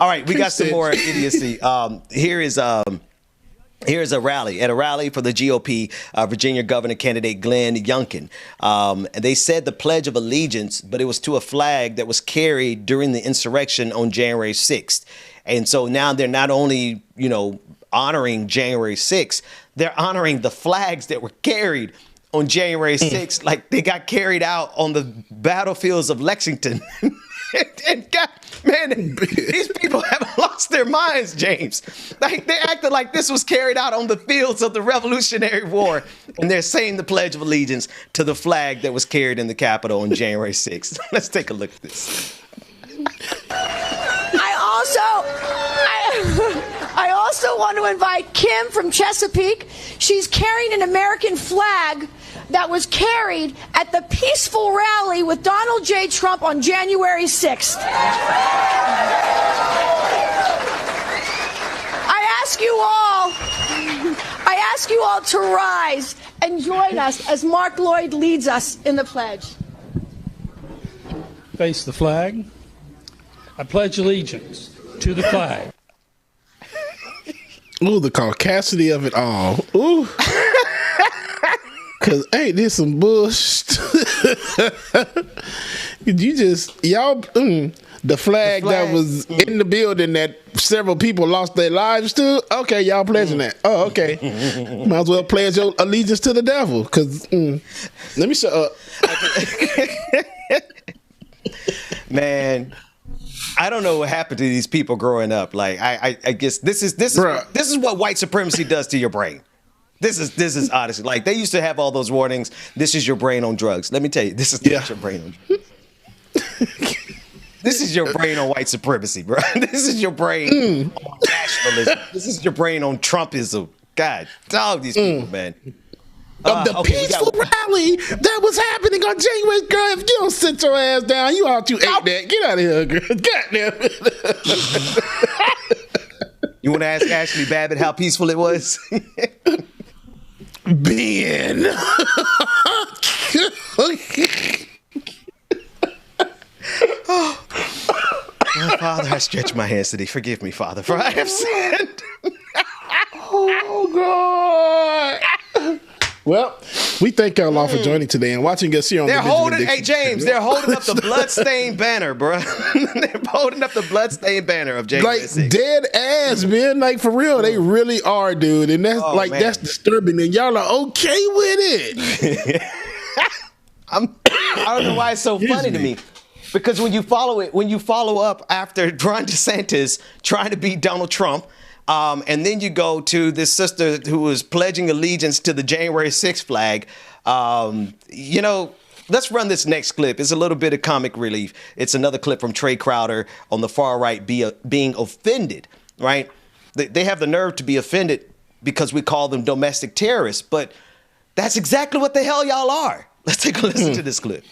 All right, we got some more idiocy. Here's a rally. At a rally for the GOP, Virginia Governor candidate Glenn Youngkin. And they said the Pledge of Allegiance, but it was to a flag that was carried during the insurrection on January 6th. And so now they're not only, honoring January 6th, they're honoring the flags that were carried on January 6th, like they got carried out on the battlefields of Lexington. And God, man, these people have lost their minds, James. Like they acted like this was carried out on the fields of the Revolutionary War, and they're saying the Pledge of Allegiance to the flag that was carried in the Capitol on January 6th. Let's take a look at this. I also want to invite Kim from Chesapeake. She's carrying an American flag that was carried at the peaceful rally with Donald J. Trump on January 6th. I ask you all to rise and join us as Mark Lloyd leads us in the pledge. Face the flag. I pledge allegiance to the flag. Ooh, the caucasity of it all. Ooh. Cause ain't this some bullshit? The flag that was in the building that several people lost their lives to. Okay, y'all pledging that. Oh, okay. Might as well pledge your allegiance to the devil. Cause let me shut up. Man, I don't know what happened to these people growing up. Like I guess this is what white supremacy does to your brain. This is honestly, like, they used to have all those warnings. This is your brain on drugs. Let me tell you, this is not your brain on drugs. This is your brain on white supremacy, bro. This is your brain on nationalism. This is your brain on Trumpism. God, dog, these people, man. The peaceful rally that was happening on January, girl. If you don't sit your ass down, you out, you ate that. Get out of here, girl. Goddamn it. You want to ask Ashley Babbitt how peaceful it was? Ben. Oh, Father, I stretch my hands to thee. Forgive me, Father, for I have sinned. Oh, God. Well, we thank y'all all for joining today and watching us here on the Benjamin Dixon Hey, James, they're holding up the bloodstained banner, bro. They're holding up the bloodstained banner of January 6th. Like, dead ass, man. Like, for real, they really are, dude. And that's that's disturbing. And y'all are okay with it. I don't know why it's so funny to me. Because when you follow up after Ron DeSantis trying to beat Donald Trump, and then you go to this sister who was pledging allegiance to the January 6th flag. Let's run this next clip. It's a little bit of comic relief. It's another clip from Trey Crowder on the far right being offended, right? They have the nerve to be offended because we call them domestic terrorists, but that's exactly what the hell y'all are. Let's take a listen to this clip.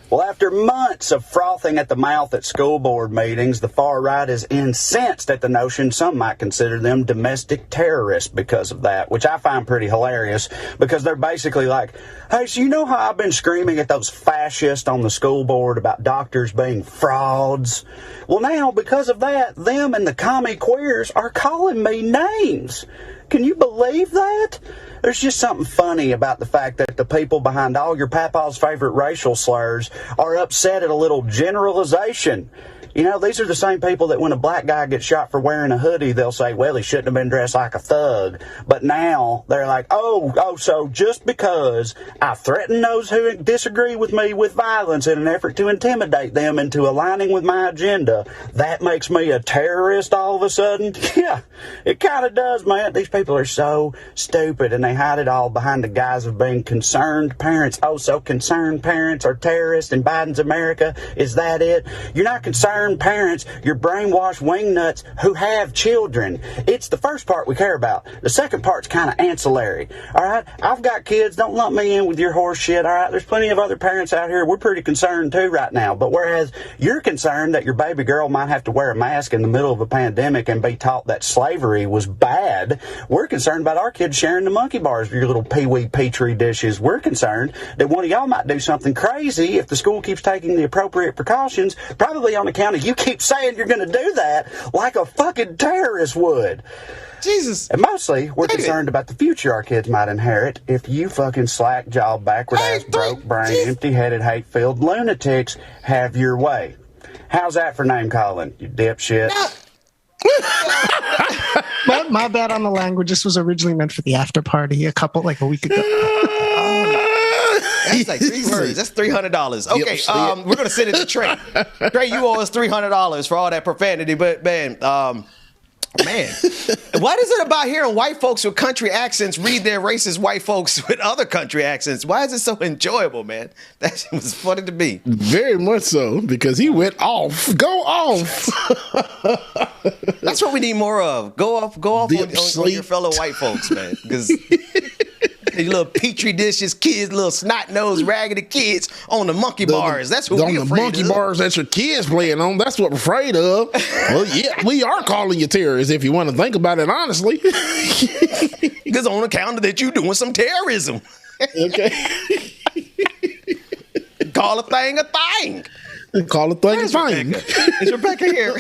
Well, after months of frothing at the mouth at school board meetings, the far right is incensed at the notion some might consider them domestic terrorists because of that, which I find pretty hilarious because they're basically like, hey, so you know how I've been screaming at those fascists on the school board about doctors being frauds? Well, now, because of that, them and the commie queers are calling me names. Can you believe that? There's just something funny about the fact that the people behind all your papa's favorite racial slurs are upset at a little generalization. You know, these are the same people that when a black guy gets shot for wearing a hoodie, they'll say, well, he shouldn't have been dressed like a thug. But now they're like, so just because I threaten those who disagree with me with violence in an effort to intimidate them into aligning with my agenda, that makes me a terrorist all of a sudden? Yeah, it kind of does, man. These people are so stupid, and they hide it all behind the guise of being concerned parents. Oh, so concerned parents are terrorists in Biden's America? Is that it? You're not concerned parents, you're brainwashed wingnuts who have children. It's the first part we care about. The second part's kind of ancillary. All right, I've got kids. Don't lump me in with your horse shit. All right, there's plenty of other parents out here. We're pretty concerned too right now. But whereas you're concerned that your baby girl might have to wear a mask in the middle of a pandemic and be taught that slavery was bad, we're concerned about our kids sharing the monkey bars with your little pee-wee petri dishes. We're concerned that one of y'all might do something crazy if the school keeps taking the appropriate precautions, probably on account funny. You keep saying you're going to do that like a fucking terrorist would. Jesus. And mostly, we're concerned about the future our kids might inherit if you fucking slack-jawed, backward-ass, broke-brained, empty-headed, hate-filled lunatics have your way. How's that for name-calling, you dipshit? But my bad on the language. This was originally meant for the after party a week ago. That's like 3 words. That's $300. Okay, we're gonna send it to Trey. Trey, you owe us $300 for all that profanity. But man, what is it about hearing white folks with country accents read their racist white folks with other country accents? Why is it so enjoyable, man? That was funny to me. Very much so, because he went off. Go off. That's what we need more of. Go off on your fellow white folks, man. Because these little petri dishes, kids, little snot-nosed, raggedy kids on the monkey bars. That's what we're afraid of. On the monkey bars that your kids playing on. That's what we're afraid of. Well, yeah, we are calling you terrorists if you want to think about it honestly. Because on account of that, you doing some terrorism. Okay. Call a thing a thing. Call a thing a thing. Is Rebecca here?